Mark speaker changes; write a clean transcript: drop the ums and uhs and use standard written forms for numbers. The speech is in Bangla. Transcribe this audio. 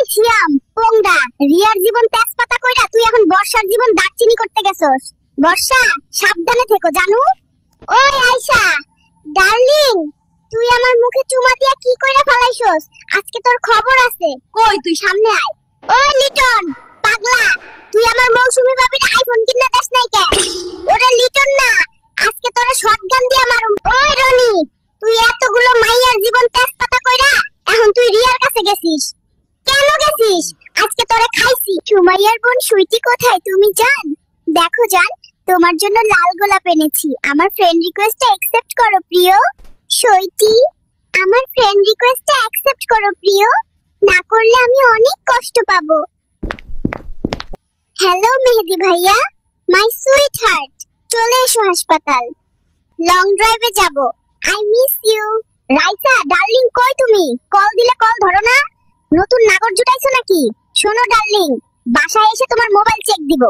Speaker 1: ক্যালসিয়াম পোংডা রিয়ার জীবন তেজপাতা কইরা তুই এখন বর্ষার জীবন দারচিনি করতে গেছস। বর্ষা সাবধানে থেকো জানু। ওই আয়শা ডার্লিং, তুই আমার মুখে চুমা দিয়া কি কইরা ফলাইছস? আজকে তোর খবর আছে। কই তুই সামনে আয়। ওই লিটন পাগলা, তুই আমার মৌসুমী ভাবির আইফোন কিনা দেস নাই কে? ওরে লিটন না, আজকে তোরে শটগান দিয়া মারুম। ওই রনি, তুই এতগুলো মাইয়ার জীবন তেজপাতা কইরা এখন তুই রিয়ার কাছে গেছিস। কেন গেছিস? আজকে তোরে খাইছি। সুমাইয়ার বোন সুইটি কোথায় তুমি জান? দেখো জান, তোমার জন্য লাল গোলাপ এনেছি। আমার ফ্রেন্ড রিকোয়েস্টটা অ্যাকসেপ্ট করো প্রিয়। সুইটি, আমার ফ্রেন্ড রিকোয়েস্টটা অ্যাকসেপ্ট করো প্রিয়, না করলে আমি অনেক কষ্ট পাবো। হ্যালো মেহেদি ভাইয়া, মাই সুইট হার্ট, চলে এসো হাসপাতাল। লং ড্রাইভে যাব। I miss you. Raisa darling, কই তুমি? কল দিলে কল ধরো না। নতুন নাগর জুটাইছো নাকি? শোনো ডার্লিং, বাসায় এসে তোমার মোবাইল চেক দিব।